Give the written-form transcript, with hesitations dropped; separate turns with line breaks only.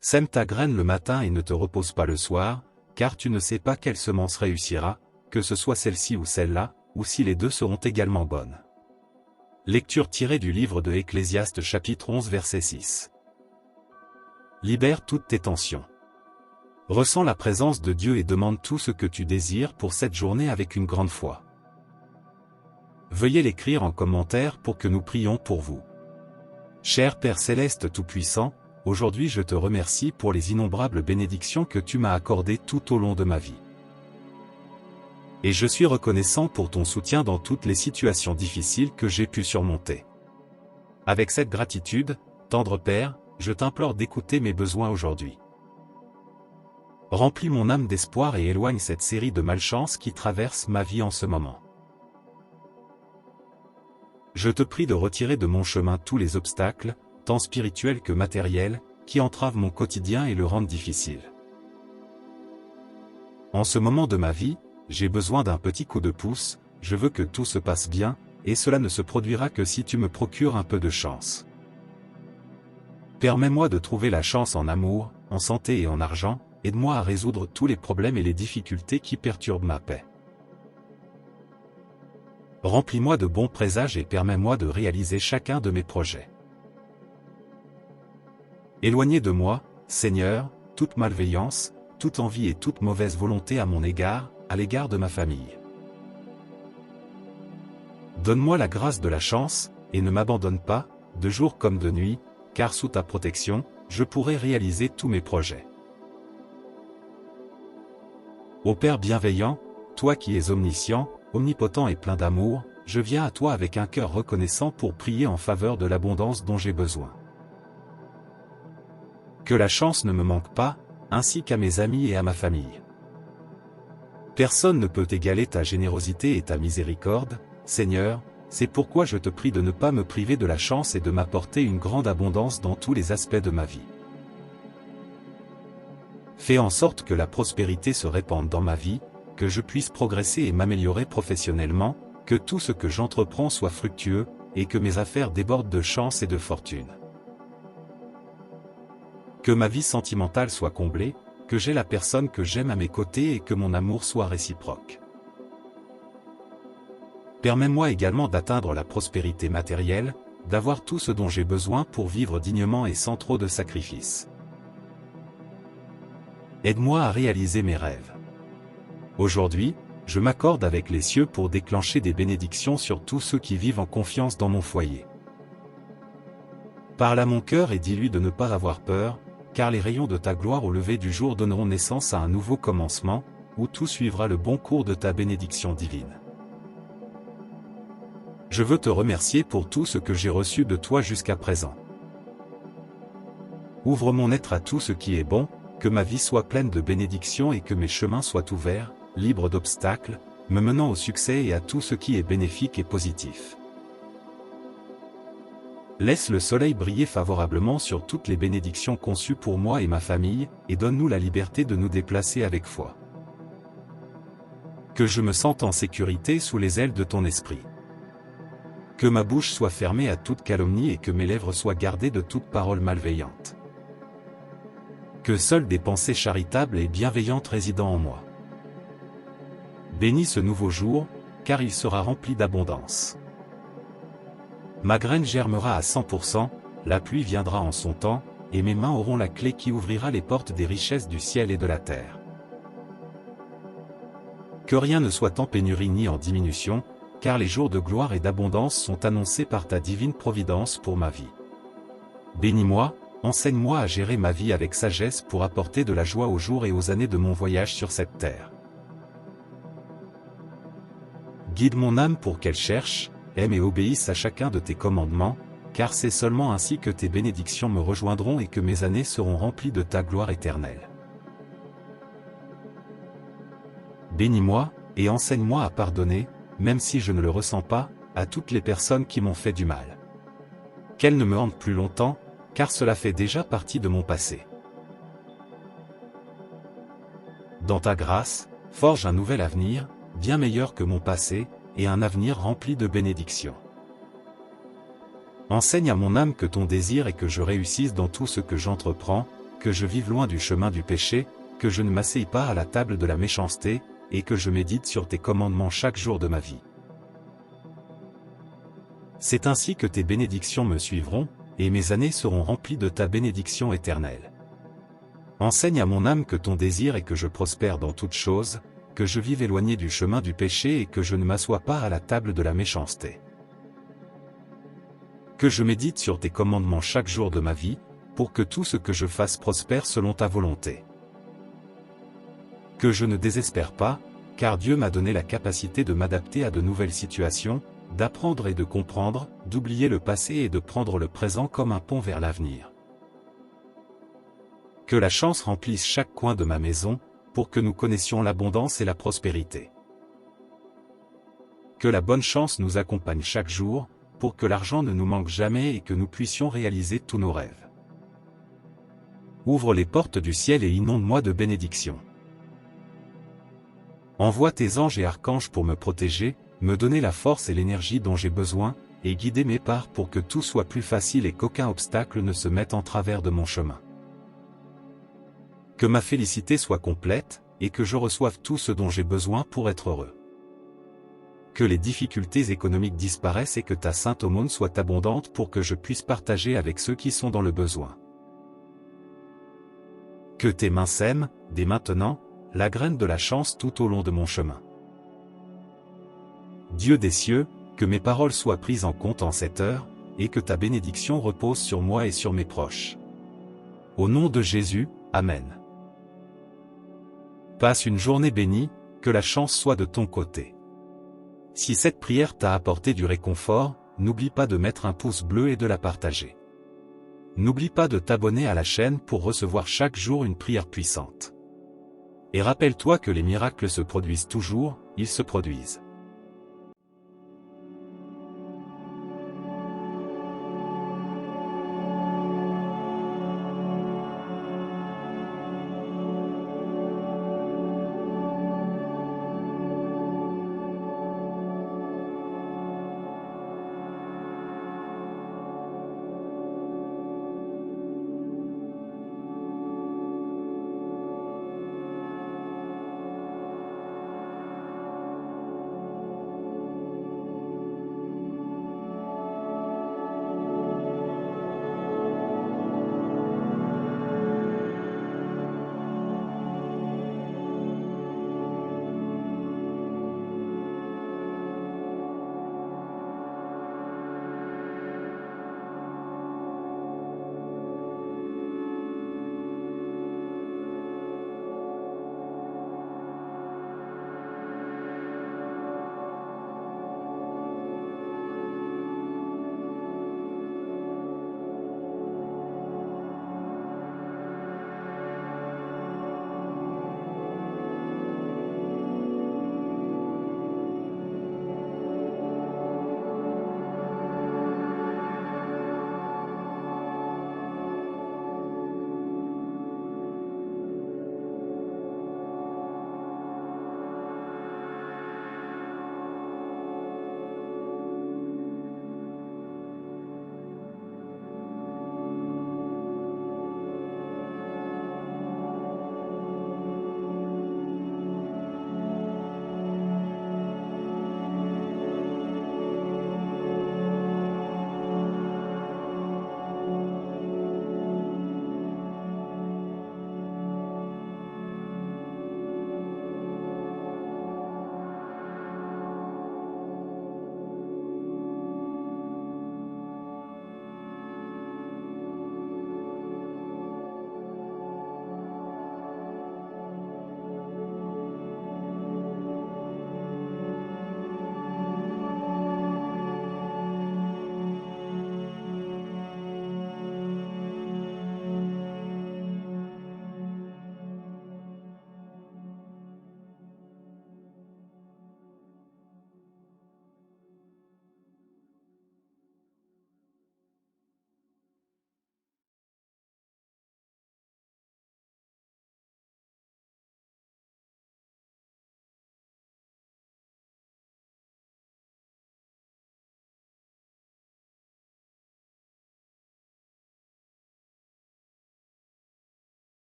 Sème ta graine le matin et ne te repose pas le soir, car tu ne sais pas quelle semence réussira, que ce soit celle-ci ou celle-là, ou si les deux seront également bonnes. Lecture tirée du livre de Ecclésiaste chapitre 11 verset 6. Libère toutes tes tensions. Ressens la présence de Dieu et demande tout ce que tu désires pour cette journée avec une grande foi. Veuillez l'écrire en commentaire pour que nous prions pour vous. Cher Père Céleste Tout-Puissant, aujourd'hui je te remercie pour les innombrables bénédictions que tu m'as accordées tout au long de ma vie. Et je suis reconnaissant pour ton soutien dans toutes les situations difficiles que j'ai pu surmonter. Avec cette gratitude, tendre Père, je t'implore d'écouter mes besoins aujourd'hui. Remplis mon âme d'espoir et éloigne cette série de malchances qui traverse ma vie en ce moment. Je te prie de retirer de mon chemin tous les obstacles, tant spirituels que matériels, qui entravent mon quotidien et le rendent difficile. En ce moment de ma vie, j'ai besoin d'un petit coup de pouce, je veux que tout se passe bien, et cela ne se produira que si tu me procures un peu de chance. Permets-moi de trouver la chance en amour, en santé et en argent, aide-moi à résoudre tous les problèmes et les difficultés qui perturbent ma paix. Remplis-moi de bons présages et permets-moi de réaliser chacun de mes projets. Éloignez de moi, Seigneur, toute malveillance, toute envie et toute mauvaise volonté à mon égard, à l'égard de ma famille. Donne-moi la grâce de la chance, et ne m'abandonne pas, de jour comme de nuit, car sous ta protection, je pourrai réaliser tous mes projets. Ô Père bienveillant, toi qui es omniscient, omnipotent et plein d'amour, je viens à toi avec un cœur reconnaissant pour prier en faveur de l'abondance dont j'ai besoin. Que la chance ne me manque pas, ainsi qu'à mes amis et à ma famille. Personne ne peut égaler ta générosité et ta miséricorde, Seigneur, c'est pourquoi je te prie de ne pas me priver de la chance et de m'apporter une grande abondance dans tous les aspects de ma vie. Fais en sorte que la prospérité se répande dans ma vie, que je puisse progresser et m'améliorer professionnellement, que tout ce que j'entreprends soit fructueux, et que mes affaires débordent de chance et de fortune. Que ma vie sentimentale soit comblée, que j'ai la personne que j'aime à mes côtés et que mon amour soit réciproque. Permets-moi également d'atteindre la prospérité matérielle, d'avoir tout ce dont j'ai besoin pour vivre dignement et sans trop de sacrifices. Aide-moi à réaliser mes rêves. Aujourd'hui, je m'accorde avec les cieux pour déclencher des bénédictions sur tous ceux qui vivent en confiance dans mon foyer. Parle à mon cœur et dis-lui de ne pas avoir peur, car les rayons de ta gloire au lever du jour donneront naissance à un nouveau commencement, où tout suivra le bon cours de ta bénédiction divine. Je veux te remercier pour tout ce que j'ai reçu de toi jusqu'à présent. Ouvre mon être à tout ce qui est bon, que ma vie soit pleine de bénédictions et que mes chemins soient ouverts, libres d'obstacles, me menant au succès et à tout ce qui est bénéfique et positif. Laisse le soleil briller favorablement sur toutes les bénédictions conçues pour moi et ma famille, et donne-nous la liberté de nous déplacer avec foi. Que je me sente en sécurité sous les ailes de ton esprit. Que ma bouche soit fermée à toute calomnie et que mes lèvres soient gardées de toute parole malveillante. Que seules des pensées charitables et bienveillantes résident en moi. Bénis ce nouveau jour, car il sera rempli d'abondance. Ma graine germera à 100%, la pluie viendra en son temps, et mes mains auront la clé qui ouvrira les portes des richesses du ciel et de la terre. Que rien ne soit en pénurie ni en diminution, car les jours de gloire et d'abondance sont annoncés par ta divine providence pour ma vie. Bénis-moi, enseigne-moi à gérer ma vie avec sagesse pour apporter de la joie aux jours et aux années de mon voyage sur cette terre. Guide mon âme pour qu'elle cherche, aime et obéisse à chacun de tes commandements, car c'est seulement ainsi que tes bénédictions me rejoindront et que mes années seront remplies de ta gloire éternelle. Bénis-moi, et enseigne-moi à pardonner, même si je ne le ressens pas, à toutes les personnes qui m'ont fait du mal. Qu'elles ne me hantent plus longtemps, car cela fait déjà partie de mon passé. Dans ta grâce, forge un nouvel avenir, bien meilleur que mon passé, et un avenir rempli de bénédictions. Enseigne à mon âme que ton désir est que je réussisse dans tout ce que j'entreprends, que je vive loin du chemin du péché, que je ne m'asseye pas à la table de la méchanceté, et que je médite sur tes commandements chaque jour de ma vie. C'est ainsi que tes bénédictions me suivront, et mes années seront remplies de ta bénédiction éternelle. Enseigne à mon âme que ton désir est que je prospère dans toutes choses, que je vive éloigné du chemin du péché et que je ne m'assoie pas à la table de la méchanceté. Que je médite sur tes commandements chaque jour de ma vie, pour que tout ce que je fasse prospère selon ta volonté. Que je ne désespère pas, car Dieu m'a donné la capacité de m'adapter à de nouvelles situations, d'apprendre et de comprendre, d'oublier le passé et de prendre le présent comme un pont vers l'avenir. Que la chance remplisse chaque coin de ma maison, pour que nous connaissions l'abondance et la prospérité. Que la bonne chance nous accompagne chaque jour, pour que l'argent ne nous manque jamais et que nous puissions réaliser tous nos rêves. Ouvre les portes du ciel et inonde-moi de bénédictions. Envoie tes anges et archanges pour me protéger, me donner la force et l'énergie dont j'ai besoin, et guider mes pas pour que tout soit plus facile et qu'aucun obstacle ne se mette en travers de mon chemin. Que ma félicité soit complète, et que je reçoive tout ce dont j'ai besoin pour être heureux. Que les difficultés économiques disparaissent et que ta sainte aumône soit abondante pour que je puisse partager avec ceux qui sont dans le besoin. Que tes mains sèment, dès maintenant, la graine de la chance tout au long de mon chemin. Dieu des cieux, que mes paroles soient prises en compte en cette heure, et que ta bénédiction repose sur moi et sur mes proches. Au nom de Jésus, Amen. Passe une journée bénie, que la chance soit de ton côté. Si cette prière t'a apporté du réconfort, n'oublie pas de mettre un pouce bleu et de la partager. N'oublie pas de t'abonner à la chaîne pour recevoir chaque jour une prière puissante. Et rappelle-toi que les miracles se produisent toujours, ils se produisent.